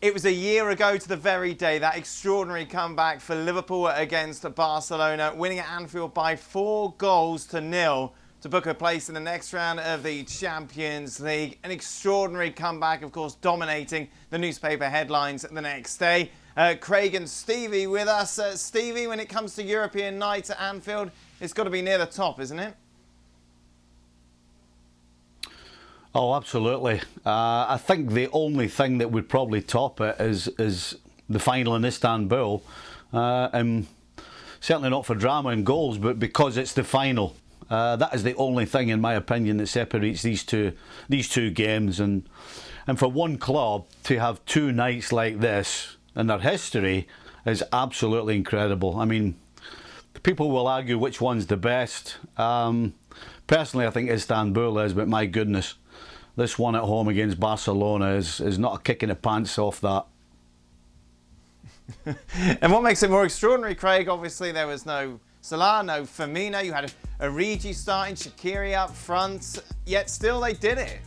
It was a year ago to the very day, that extraordinary comeback for Liverpool against Barcelona, winning at Anfield by 4-0 to book a place in the next round of the Champions League. An extraordinary comeback, of course, dominating the newspaper headlines the next day. Craig and Stevie with us. Stevie, when it comes to European nights at Anfield, it's got to be near the top, isn't it? Oh, absolutely. I think the only thing that would probably top it is the final in Istanbul. And certainly not for drama and goals, but because it's the final. That is the only thing, in my opinion, that separates these two games. And for one club to have two nights like this in their history is absolutely incredible. I mean, people will argue which one's the best. Personally, I think Istanbul is, but my goodness, this one at home against Barcelona is not a kick in the pants off that. And what makes it more extraordinary, Craig, obviously there was no Salah, no Firmino, you had Origi starting, Shaqiri up front, yet still they did it.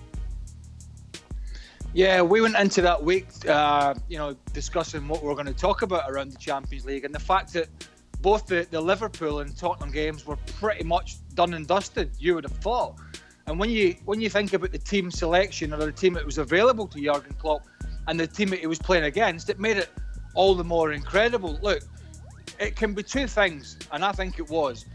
Yeah, we went into that week, discussing what we're going to talk about around the Champions League, and the fact that both the Liverpool and Tottenham games were pretty much done and dusted, you would have thought. And when you think about the team selection or the team that was available to Jurgen Klopp and the team that he was playing against, it made it all the more incredible. Look, it can be two things, and I think it was.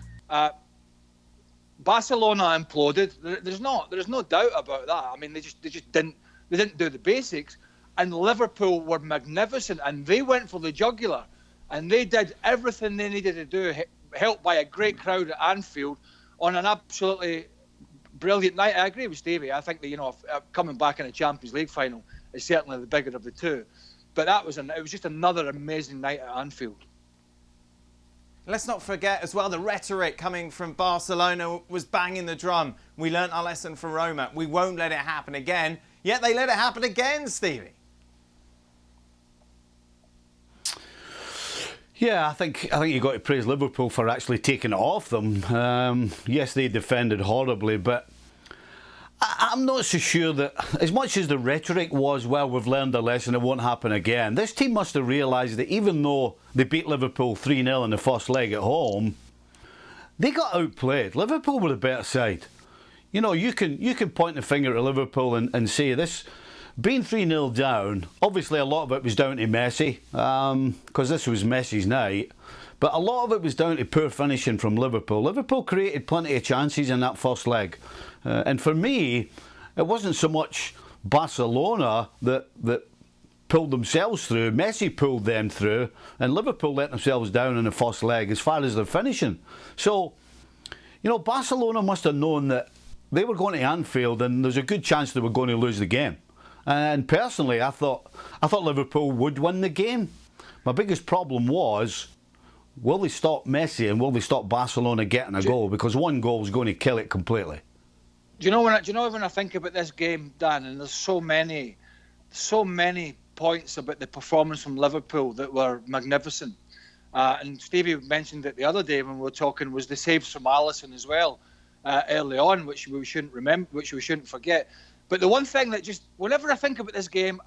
Barcelona imploded. There's no doubt about that. I mean, they just didn't do the basics. And Liverpool were magnificent, and they went for the jugular, and they did everything they needed to do, helped by a great crowd at Anfield on an absolutely brilliant night. I agree with Stevie. I think that coming back in a Champions League final is certainly the bigger of the two. But it was just another amazing night at Anfield. Let's not forget as well, the rhetoric coming from Barcelona was banging the drum. We learnt our lesson from Roma. We won't let it happen again. Yet they let it happen again, Stevie. Yeah, I think you've got to praise Liverpool for actually taking it off them. Yes, they defended horribly, but I'm not so sure that, as much as the rhetoric was, well, we've learned a lesson, it won't happen again. This team must have realised that even though they beat Liverpool 3-0 in the first leg at home, they got outplayed. Liverpool were the better side. You know, you can point the finger at Liverpool and say this. Being 3-0 down, obviously a lot of it was down to Messi, because this was Messi's night, but a lot of it was down to poor finishing from Liverpool. Liverpool created plenty of chances in that first leg. And for me, it wasn't so much Barcelona that pulled themselves through. Messi pulled them through, and Liverpool let themselves down in the first leg as far as their finishing. So, Barcelona must have known that they were going to Anfield and there's a good chance they were going to lose the game. And personally, I thought Liverpool would win the game. My biggest problem was, will they stop Messi and will they stop Barcelona getting a goal? Because one goal is going to kill it completely. Do you know when I think about this game, Dan, and there's so many points about the performance from Liverpool that were magnificent. And Stevie mentioned it the other day when we were talking, was the saves from Alisson as well early on, which we shouldn't forget. But the one thing that just, whenever I think about this game,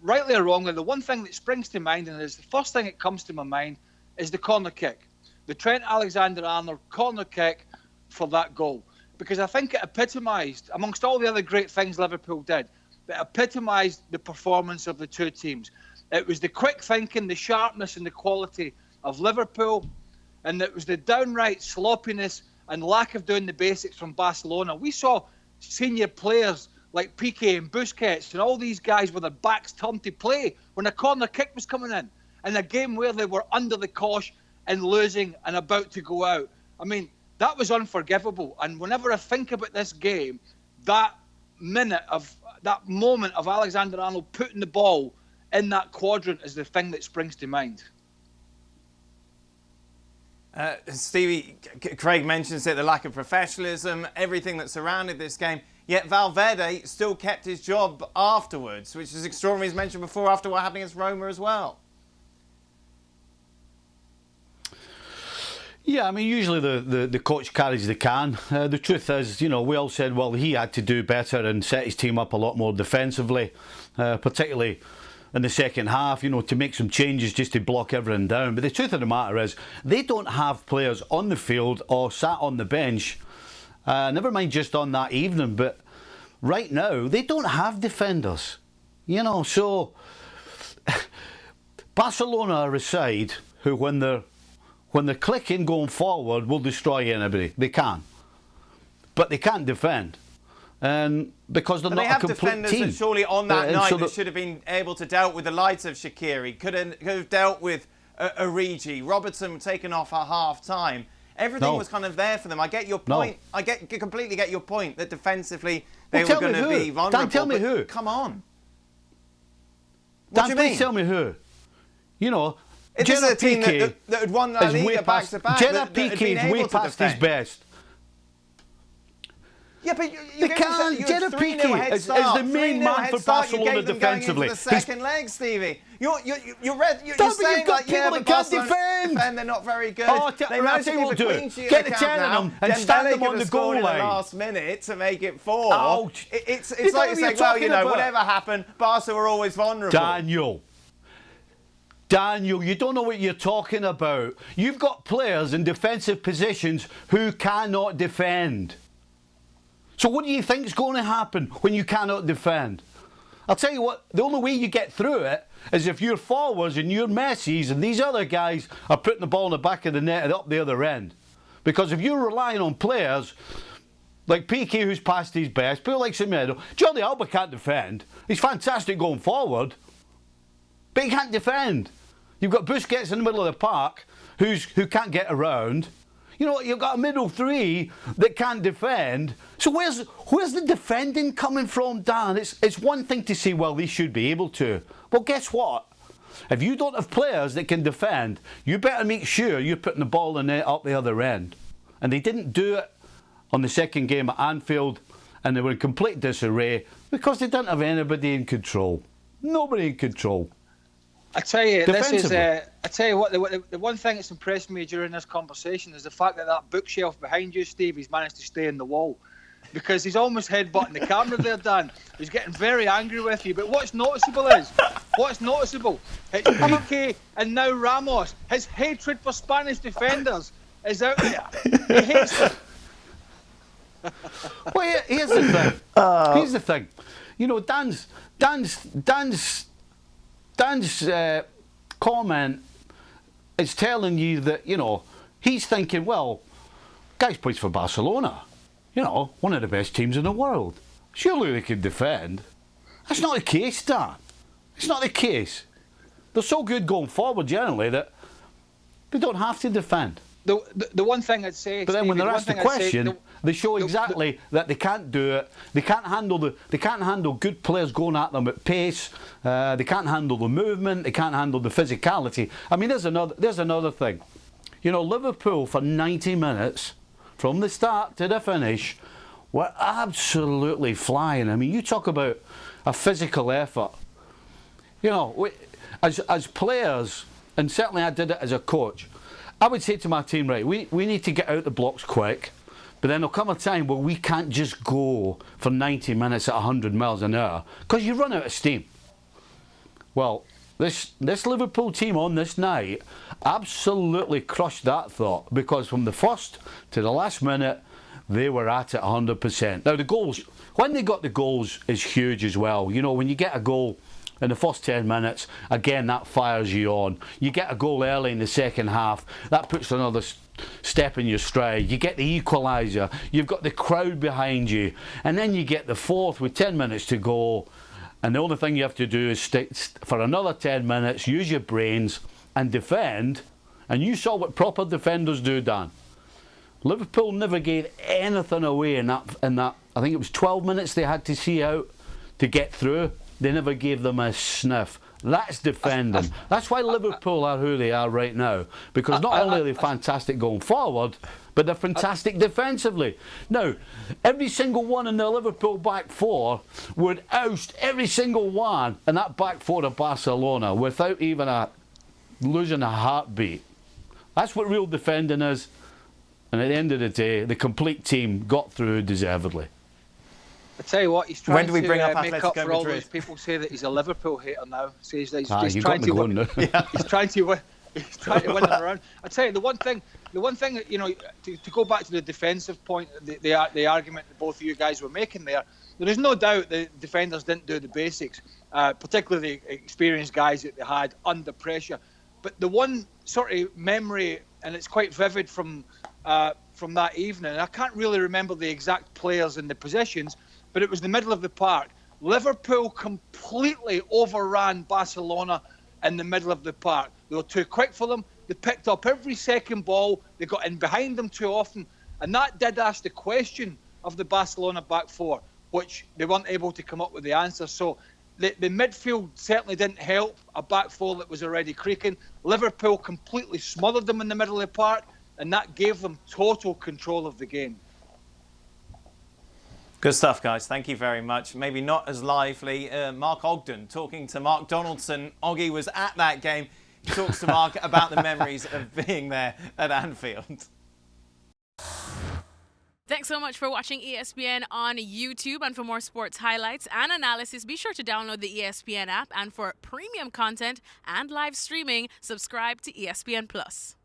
rightly or wrongly, the one thing that springs to mind, and is the first thing that comes to my mind, is the corner kick. The Trent Alexander-Arnold corner kick for that goal. Because I think it epitomised, amongst all the other great things Liverpool did, it epitomised the performance of the two teams. It was the quick thinking, the sharpness and the quality of Liverpool, and it was the downright sloppiness and lack of doing the basics from Barcelona. We saw senior players like Piqué and Busquets and all these guys with their backs turned to play when a corner kick was coming in a game where they were under the cosh and losing and about to go out. I mean, that was unforgivable. And whenever I think about this game, that moment of Alexander-Arnold putting the ball in that quadrant is the thing that springs to mind. Stevie, Craig mentions it, the lack of professionalism, everything that surrounded this game. Yet Valverde still kept his job afterwards, which is extraordinary, as mentioned before, after what happened against Roma as well. Yeah, I mean, usually the coach carries the can. The truth is, we all said, well, he had to do better and set his team up a lot more defensively, particularly in the second half, you know, to make some changes just to block everything down. But the truth of the matter is, they don't have players on the field or sat on the bench, never mind just on that evening, but right now, they don't have defenders. You know, so Barcelona are a side who, when they're clicking going forward, will destroy anybody. They can. But they can't defend. And because they're not a complete team. They have defenders that surely on that night that should have been able to deal with the likes of Shaqiri, could have dealt with Origi. Robertson taken off at half-time. Everything was kind of there for them. I get your point. I completely get your point that defensively they were going to be vulnerable. Dan, tell me who. Come on. What do you mean? Please tell me who. You know, this is a team that had won La Liga back-to-back. Gerard Piqué is way past his best. Yeah, but they can't. Gerard Piqué is the main man for Barcelona defensively. The second leg, Stevie. You're saying that people that can't defend. They're not very good. They managed to keep a clean sheet. Get the 10 of them and stand them on the goal line. In the last minute to make it 4. It's like you're saying, well, you know, whatever happened, Barca were always vulnerable. Daniel, you don't know what you're talking about. You've got players in defensive positions who cannot defend. So what do you think is going to happen when you cannot defend? I'll tell you what, the only way you get through it is if you're forwards and you're Messi's and these other guys are putting the ball in the back of the net and up the other end. Because if you're relying on players like Piqué, who's past his best, people like Semedo, Jordi Alba can't defend. He's fantastic going forward, but he can't defend. You've got Busquets in the middle of the park who can't get around. You know, you've got a middle three that can't defend. So where's the defending coming from, Dan? It's one thing to say, well, they should be able to. Well, guess what? If you don't have players that can defend, you better make sure you're putting the ball in the net up the other end. And they didn't do it on the second game at Anfield, and they were in complete disarray because they didn't have anybody in control. Nobody in control. I tell you, the one thing that's impressed me during this conversation is the fact that bookshelf behind you, Steve, he's managed to stay in the wall. Because he's almost headbutting the camera there, Dan. He's getting very angry with you. But what's noticeable is Piqué and now Ramos. His hatred for Spanish defenders is out there. He hates them. Well, here's the thing. Here's the thing. You know, Dan's comment is telling you that, you know, he's thinking, well, guys plays for Barcelona. You know, one of the best teams in the world. Surely they can defend. That's not the case, Dan. It's not the case. They're so good going forward generally that they don't have to defend. The one thing I'd say, but then Stevie, when they're asked the question, they show exactly that they can't do it. They can't handle good players going at them at pace. They can't handle the movement. They can't handle the physicality. I mean, there's another thing. You know, Liverpool for 90 minutes, from the start to the finish, were absolutely flying. I mean, you talk about a physical effort. You know, as players, and certainly I did it as a coach, I would say to my team, right, we need to get out the blocks quick, but then there'll come a time where we can't just go for 90 minutes at 100 miles an hour, because you run out of steam. Well, this Liverpool team on this night absolutely crushed that thought, because from the first to the last minute, they were at it 100%. Now, the goals, when they got the goals, is huge as well. You know, when you get a goal in the first 10 minutes, again, that fires you on. You get a goal early in the second half, that puts another step in your stride. You get the equaliser, you've got the crowd behind you, and then you get the fourth with 10 minutes to go, and the only thing you have to do is stick for another 10 minutes, use your brains and defend. And you saw what proper defenders do, Dan. Liverpool never gave anything away in that. I think it was 12 minutes they had to see out to get through. They never gave them a sniff. That's defending. That's why Liverpool are who they are right now. Because not only are they fantastic going forward, but they're fantastic defensively. Now, every single one in the Liverpool back four would oust every single one in that back four of Barcelona without even losing a heartbeat. That's what real defending is. And at the end of the day, the complete team got through deservedly. I tell you what, he's trying When do we bring up to make up Atletico for all Madrid? those people say that he's a Liverpool hater now. So he's you've trying got me to going win. now. He's trying to win. He's trying to win it around. I tell you, the one thing that, you know, to go back to the defensive point, the argument that both of you guys were making there is no doubt the defenders didn't do the basics, particularly the experienced guys that they had under pressure. But the one sort of memory, and it's quite vivid from that evening, and I can't really remember the exact players and the positions, but it was the middle of the park. Liverpool completely overran Barcelona in the middle of the park. They were too quick for them. They picked up every second ball. They got in behind them too often. And that did ask the question of the Barcelona back four, which they weren't able to come up with the answer. So the midfield certainly didn't help a back four that was already creaking. Liverpool completely smothered them in the middle of the park, and that gave them total control of the game. Good stuff, guys. Thank you very much. Maybe not as lively. Mark Ogden talking to Mark Donaldson. Oggy was at that game. He talks to Mark about the memories of being there at Anfield. Thanks so much for watching ESPN on YouTube. And for more sports highlights and analysis, be sure to download the ESPN app. And for premium content and live streaming, subscribe to ESPN+.